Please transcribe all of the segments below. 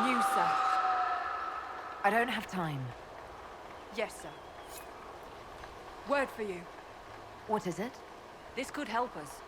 New, sir. I don't have time. Yes, sir. Word for you. What is it? This could help us.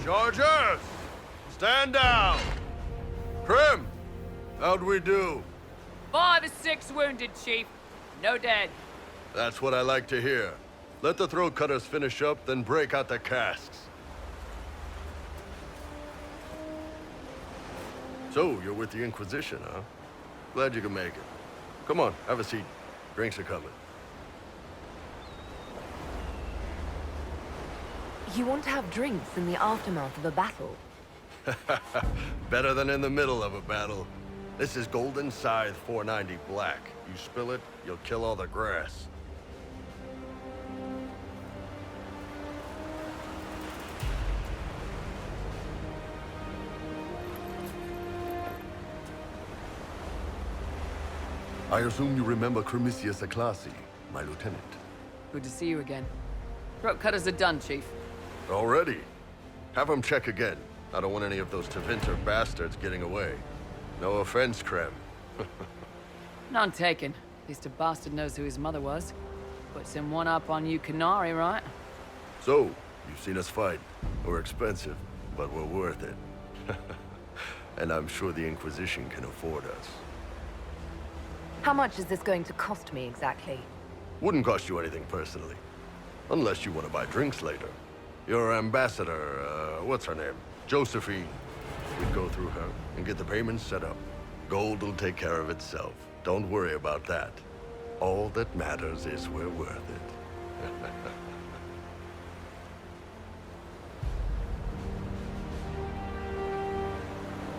Chargers! Stand down! Krim! How'd we do? 5 or 6 wounded, Chief. No dead. That's what I like to hear. Let the throat cutters finish up, then break out the casks. So, you're with the Inquisition, huh? Glad you can make it. Come on, have a seat. Drinks are coming. You want to have drinks in the aftermath of a battle? Better than in the middle of a battle. This is Golden Scythe 490 Black. You spill it, you'll kill all the grass. I assume you remember Cremisius Aclassi, my lieutenant. Good to see you again. Throat cutters are done, Chief. Already? Have him check again. I don't want any of those Tevinter bastards getting away. No offense, Krem. None taken. At least a bastard knows who his mother was. Puts him one up on you Canary, right? So, you've seen us fight. We're expensive, but we're worth it. And I'm sure the Inquisition can afford us. How much is this going to cost me exactly? Wouldn't cost you anything personally. Unless you want to buy drinks later. Your ambassador, what's her name? Josephine. We'd go through her and get the payments set up. Gold will take care of itself. Don't worry about that. All that matters is we're worth it.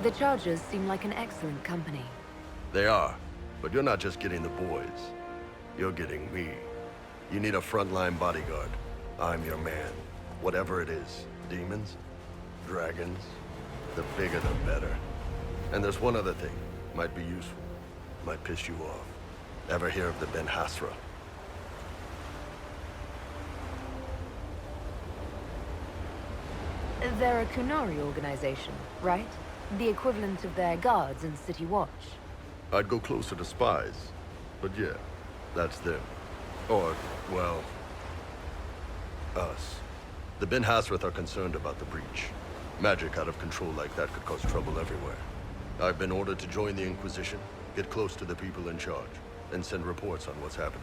The Chargers seem like an excellent company. They are, but you're not just getting the boys. You're getting me. You need a frontline bodyguard. I'm your man. Whatever it is. Demons? Dragons? The bigger the better. And there's one other thing. Might be useful. Might piss you off. Ever hear of the Ben Hasra? They're a Kunari organization, right? The equivalent of their guards in City Watch. I'd go closer to spies. But yeah, that's them. Or, well, us. The Ben Hasrath are concerned about the breach. Magic out of control like that could cause trouble everywhere. I've been ordered to join the Inquisition, get close to the people in charge, and send reports on what's happening.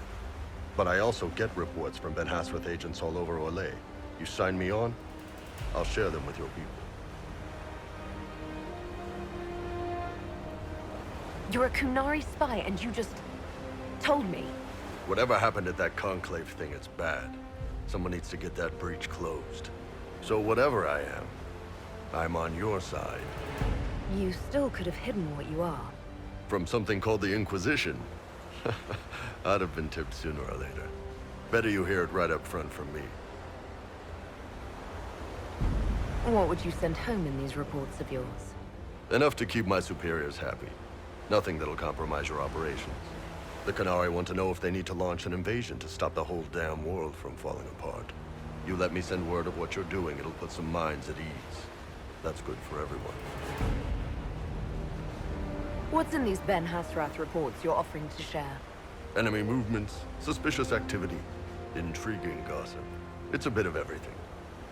But I also get reports from Ben Hasrath agents all over Orlais. You sign me on, I'll share them with your people. You're a Kunari spy and you just told me. Whatever happened at that conclave thing, it's bad. Someone needs to get that breach closed. So whatever I am, I'm on your side. You still could have hidden what you are. From something called the Inquisition. I'd have been tipped sooner or later. Better you hear it right up front from me. What would you send home in these reports of yours? Enough to keep my superiors happy. Nothing that'll compromise your operations. The Canary want to know if they need to launch an invasion to stop the whole damn world from falling apart. You let me send word of what you're doing, it'll put some minds at ease. That's good for everyone. What's in these Ben Hasrath reports you're offering to share? Enemy movements, suspicious activity, intriguing gossip. It's a bit of everything.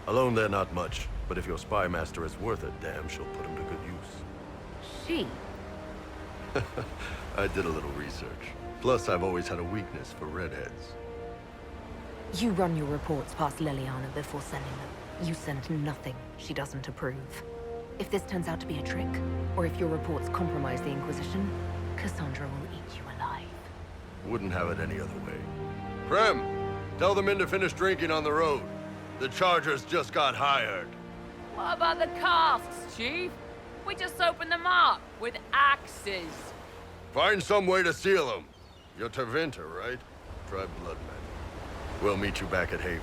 Alone they're not much, but if your spy master is worth a damn, she'll put him to good use. She? I did a little research. Plus, I've always had a weakness for redheads. You run your reports past Liliana before sending them. You send nothing she doesn't approve. If this turns out to be a trick, or if your reports compromise the Inquisition, Cassandra will eat you alive. Wouldn't have it any other way. Prem, tell the men to finish drinking on the road. The Chargers just got hired. What about the casks, Chief? We just opened them up with axes. Find some way to seal them. You're Tervinter, right? Try Bloodman. We'll meet you back at Haven.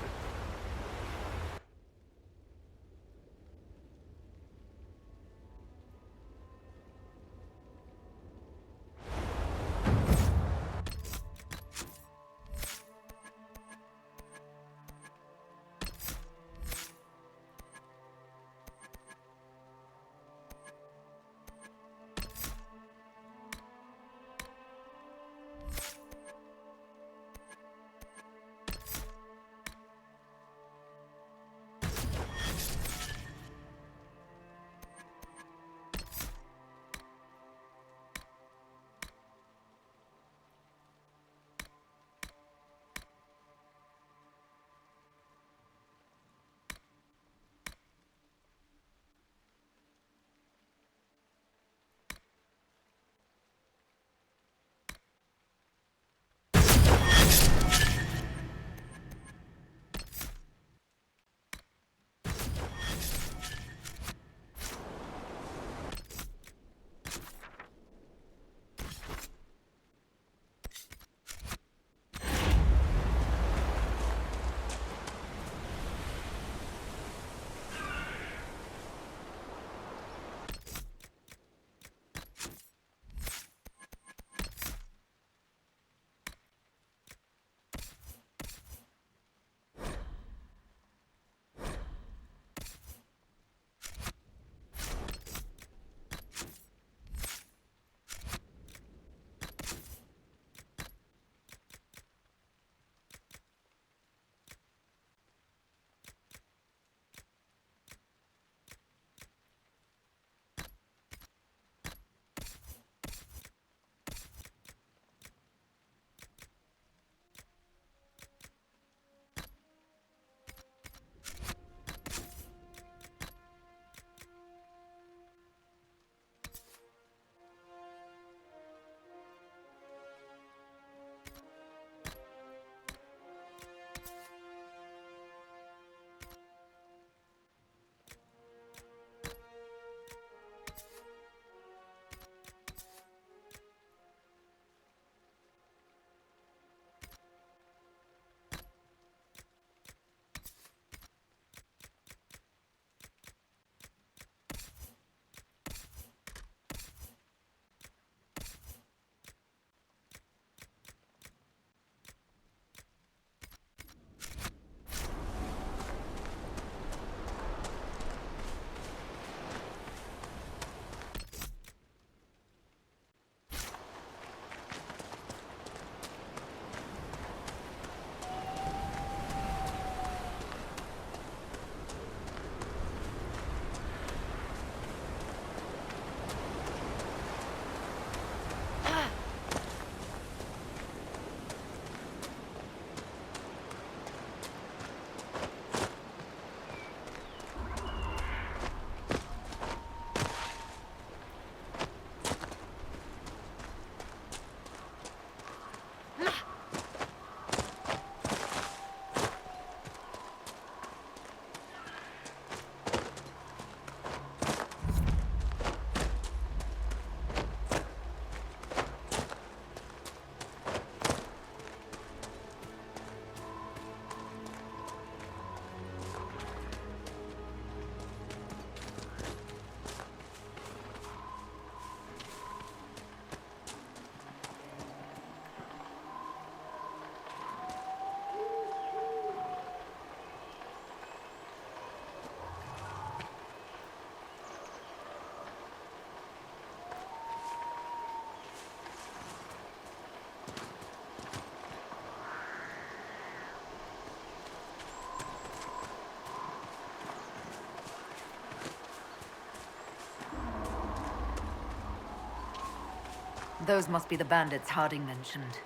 Those must be the bandits Harding mentioned.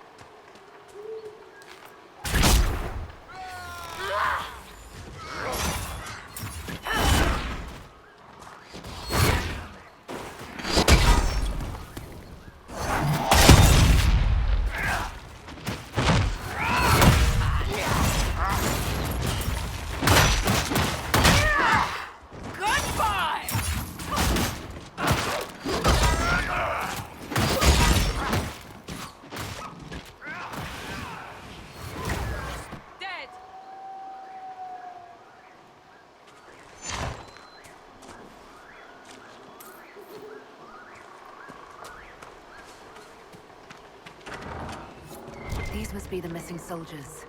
These must be the missing soldiers.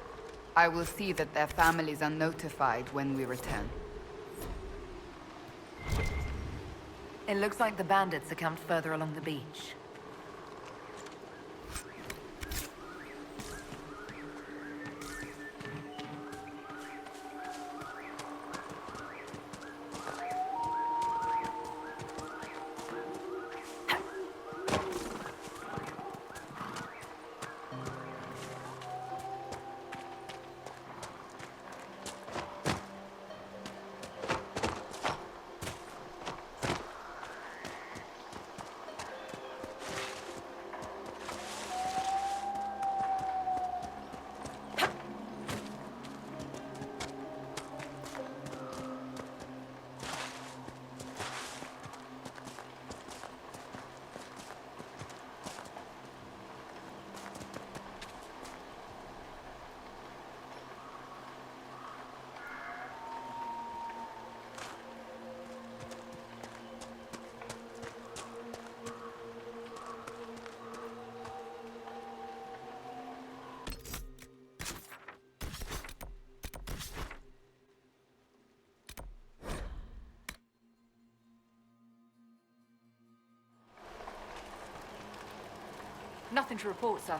I will see that their families are notified when we return. It looks like the bandits are camped further along the beach. Nothing to report, sir.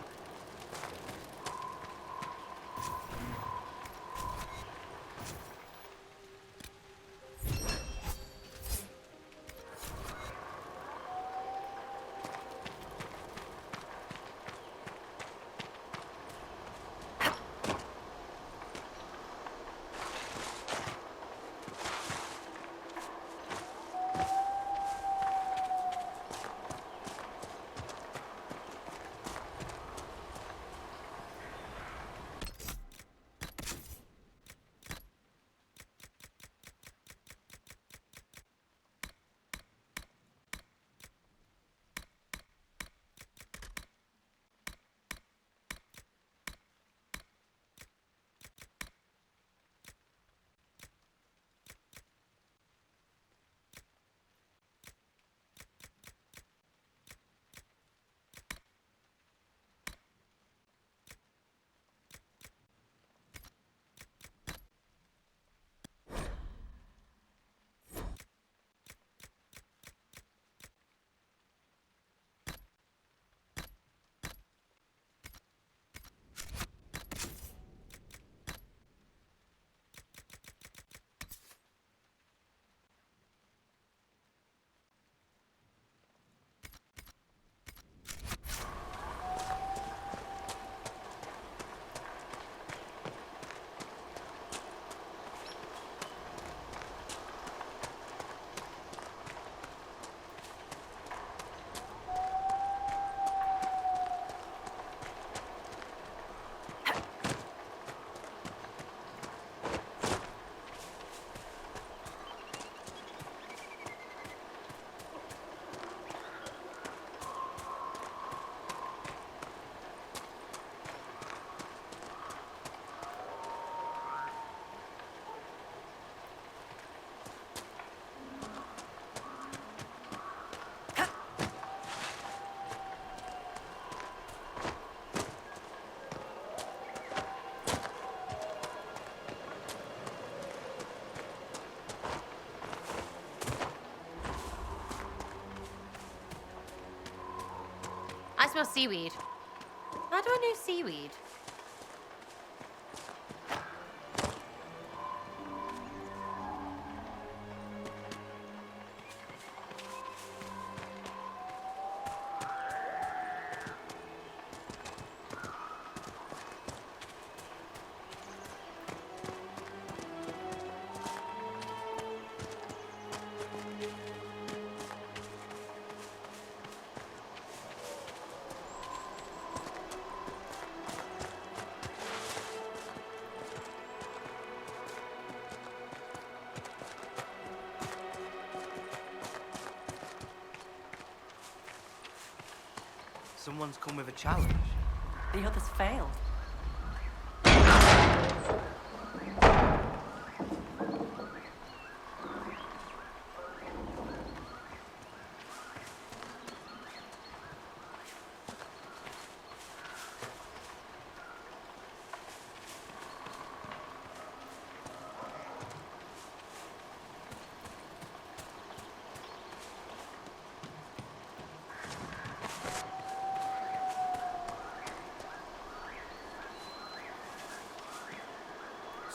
I smell seaweed. How do I know seaweed? Someone's come with a challenge. The others failed.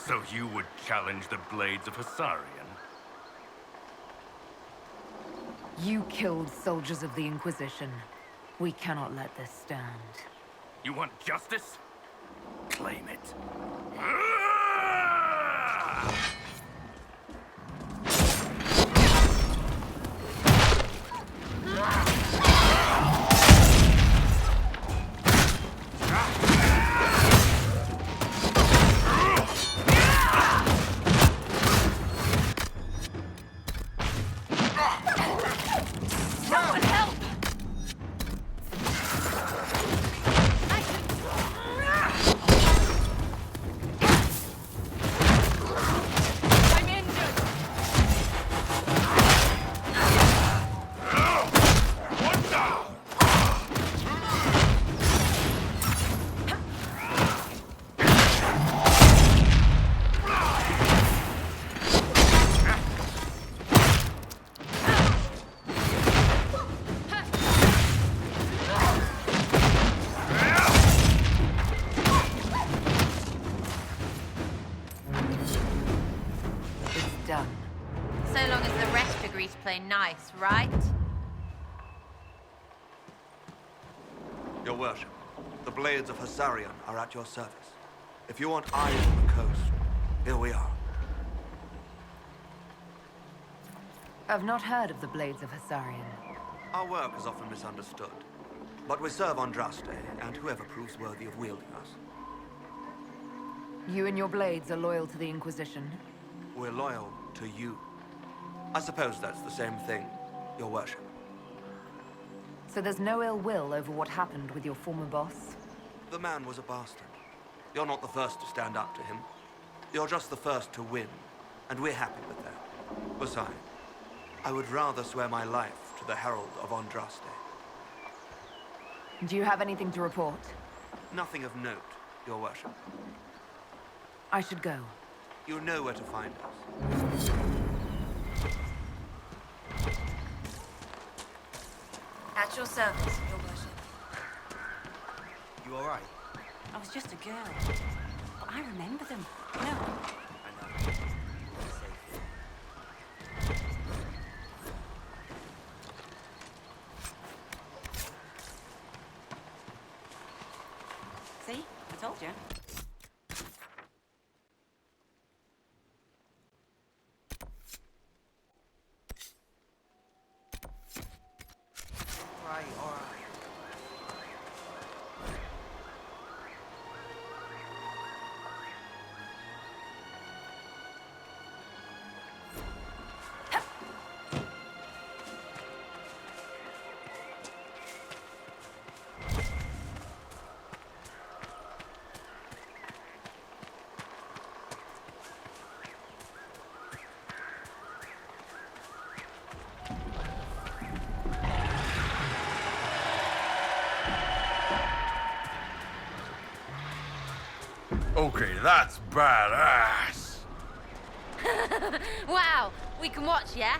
So you would challenge the Blades of Hassarian? You killed soldiers of the Inquisition. We cannot let this stand. You want justice? Claim it. Done. So long as the rest agree to play nice, right? Your worship, the Blades of Hassarian are at your service. If you want eyes on the coast, here we are. I've not heard of the Blades of Hassarian. Our work is often misunderstood, but we serve Andraste and whoever proves worthy of wielding us. You and your Blades are loyal to the Inquisition? We're loyal to you. I suppose that's the same thing, your worship. So there's no ill will over what happened with your former boss? The man was a bastard. You're not the first to stand up to him. You're just the first to win, and we're happy with that. Besides, I would rather swear my life to the Herald of Andraste. Do you have anything to report? Nothing of note, your worship. I should go. You know where to find us. At your service, your worship. You all right? I was just a girl. But I remember them. No. I know. See? I told you. All right. Okay, that's badass. Wow, we can watch, yeah?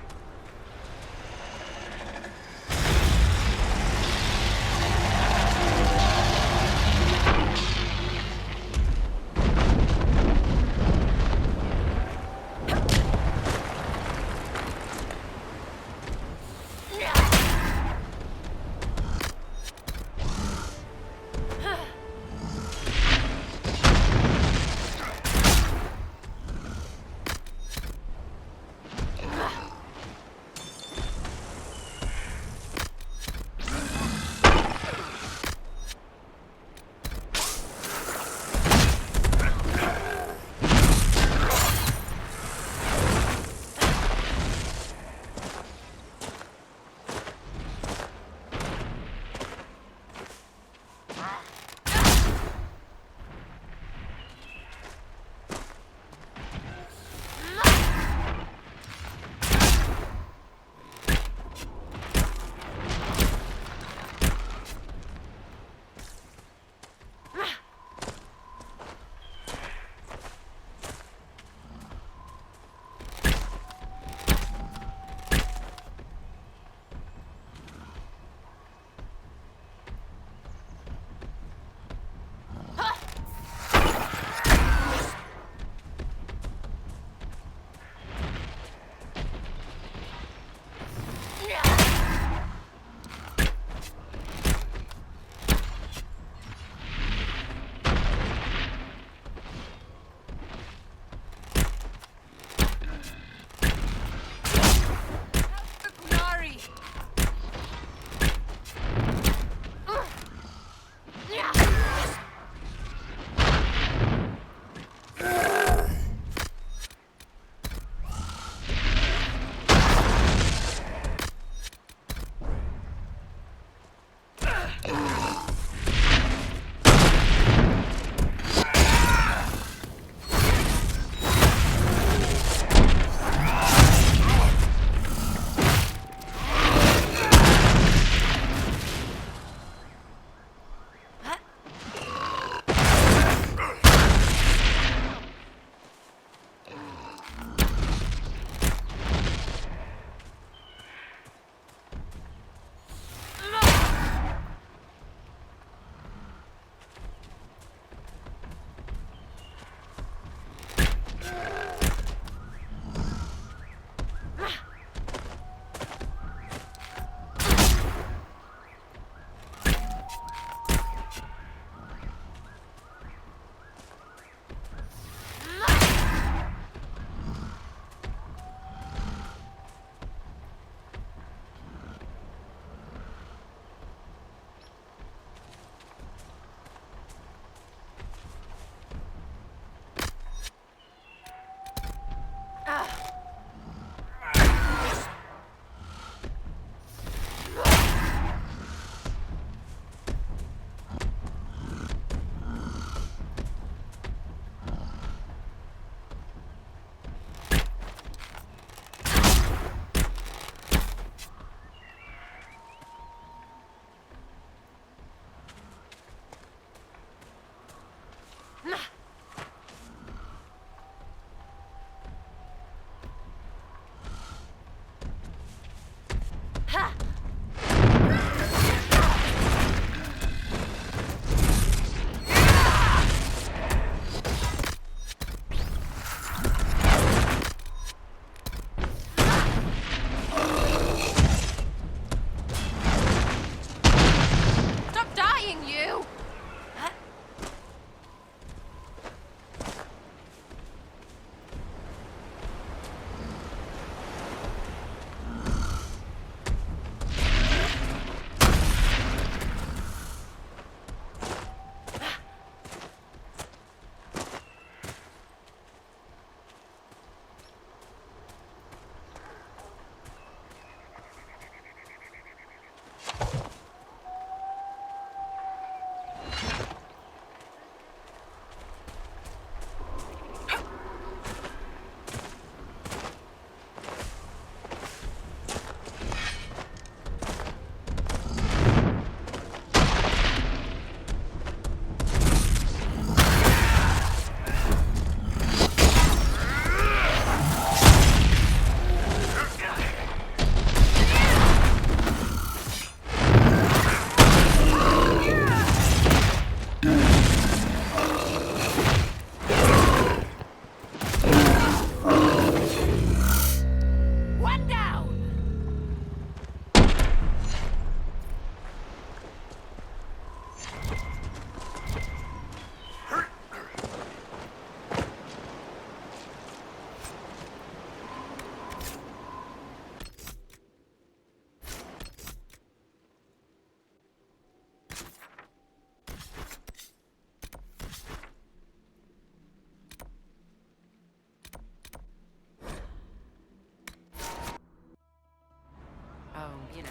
you know.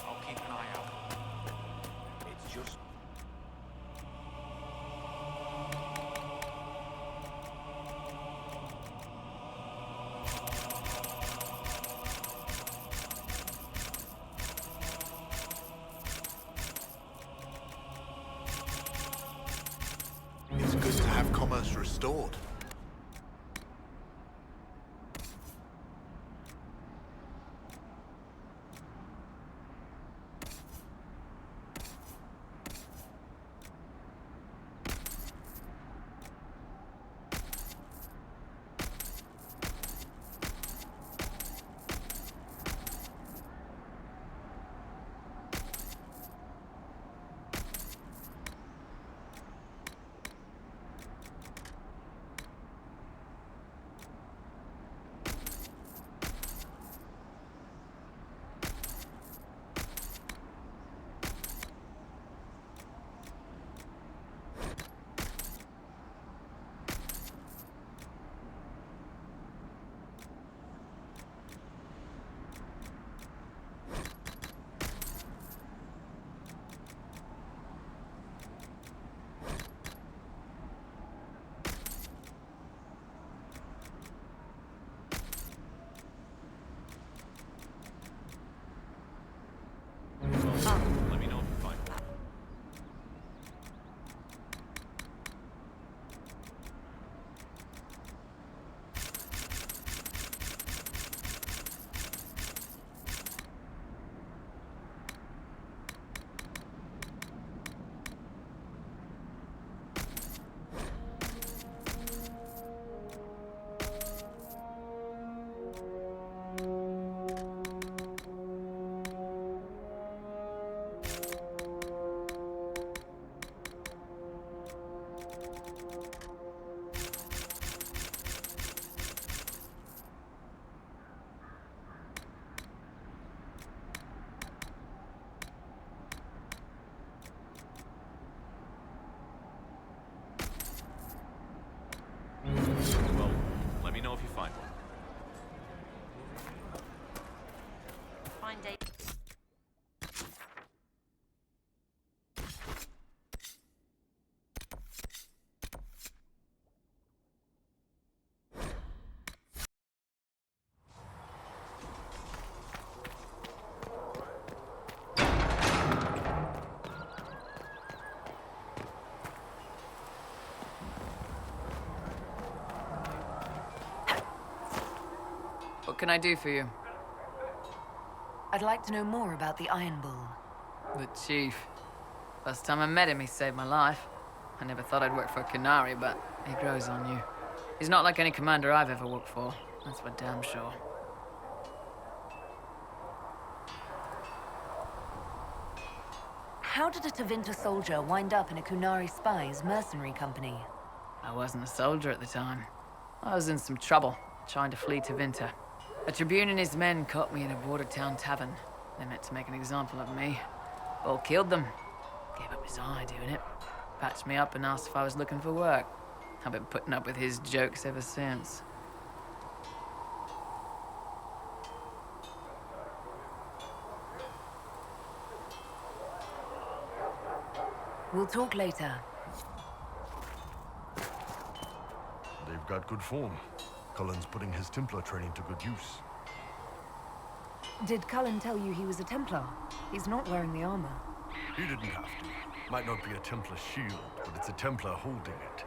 I'll keep an eye out. It's just... It's good to have commerce restored. Let me know if you find one. Well, let me know if you find one. Find a... What can I do for you? I'd like to know more about the Iron Bull. The chief. First time I met him, he saved my life. I never thought I'd work for Canary, but he grows on you. He's not like any commander I've ever worked for. That's for damn sure. How did a Tevinter soldier wind up in a Kunari spy's mercenary company? I wasn't a soldier at the time. I was in some trouble, trying to flee to Vinter. A Tribune and his men caught me in a border town tavern. They meant to make an example of me. Bull killed them. Gave up his eye doing it. Patched me up and asked if I was looking for work. I've been putting up with his jokes ever since. We'll talk later. They've got good form. Cullen's putting his Templar training to good use. Did Cullen tell you he was a Templar? He's not wearing the armor. He didn't have to. Might not be a Templar shield, but it's a Templar holding it.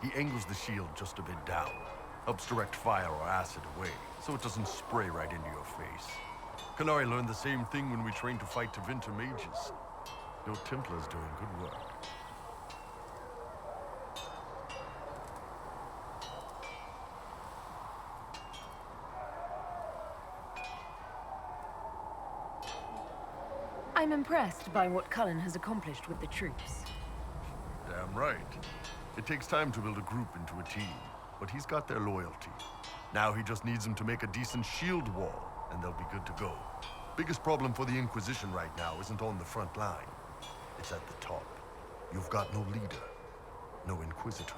He angles the shield just a bit down. Helps direct fire or acid away, so it doesn't spray right into your face. Canary learned the same thing when we trained to fight Tevinter mages. Your Templar's doing good work. I'm impressed by what Cullen has accomplished with the troops. Damn right. It takes time to build a group into a team, but he's got their loyalty. Now he just needs them to make a decent shield wall, and they'll be good to go. Biggest problem for the Inquisition right now isn't on the front line. It's at the top. You've got no leader, no Inquisitor.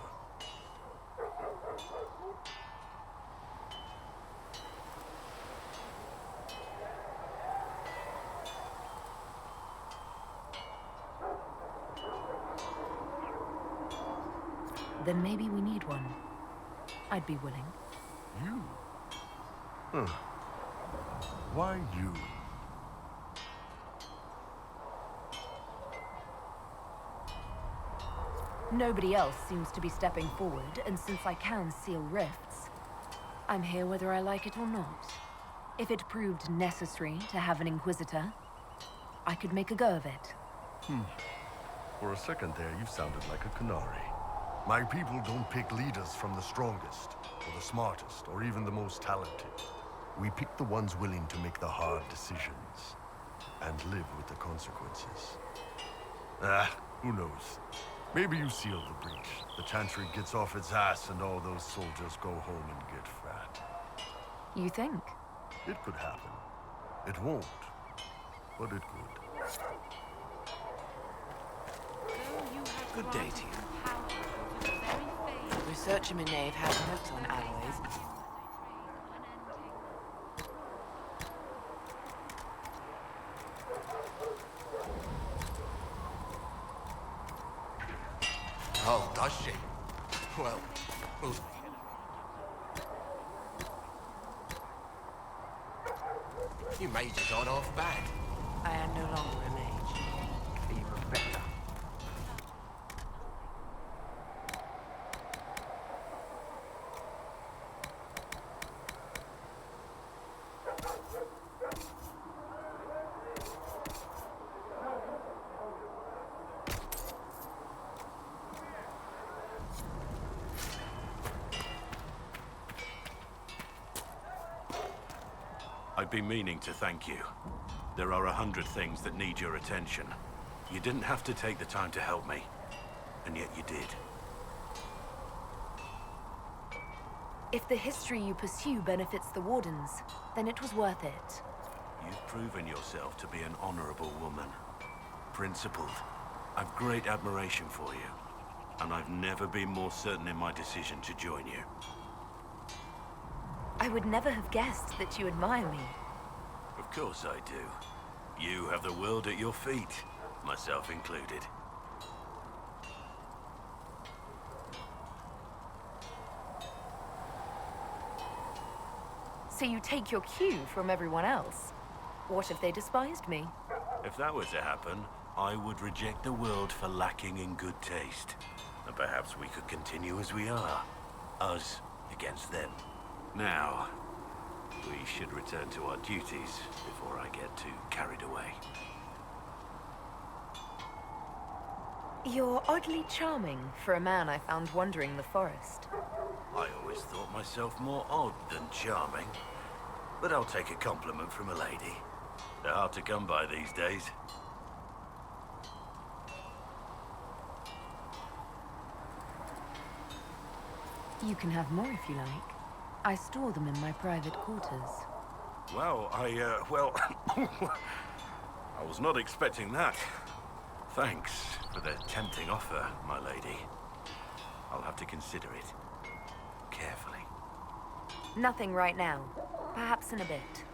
then maybe we need one. I'd be willing. You? Huh. Why you? Nobody else seems to be stepping forward, and since I can seal rifts, I'm here whether I like it or not. If it proved necessary to have an Inquisitor, I could make a go of it. For a second there, you sounded like a canary. My people don't pick leaders from the strongest, or the smartest, or even the most talented. We pick the ones willing to make the hard decisions, and live with the consequences. Who knows? Maybe you seal the breach. The Chantry gets off its ass and all those soldiers go home and get fat. You think? It could happen. It won't, but it could. Good day to you. Researcher Minave has notes on alloys. Oh, does she? Well, you majors aren't half bad. I am no longer a mage. Even better. I've been meaning to thank you. There are 100 things that need your attention. You didn't have to take the time to help me, and yet you did. If the history you pursue benefits the Wardens, then it was worth it. You've proven yourself to be an honorable woman. Principled. I've great admiration for you, and I've never been more certain in my decision to join you. I would never have guessed that you admire me. Of course I do. You have the world at your feet, myself included. So you take your cue from everyone else? What if they despised me? If that were to happen, I would reject the world for lacking in good taste. And perhaps we could continue as we are. Us against them. Now, we should return to our duties before I get too carried away. You're oddly charming for a man I found wandering the forest. I always thought myself more odd than charming. But I'll take a compliment from a lady. They're hard to come by these days. You can have more if you like. I store them in my private quarters. Well, well... I was not expecting that. Thanks for the tempting offer, my lady. I'll have to consider it carefully. Nothing right now. Perhaps in a bit.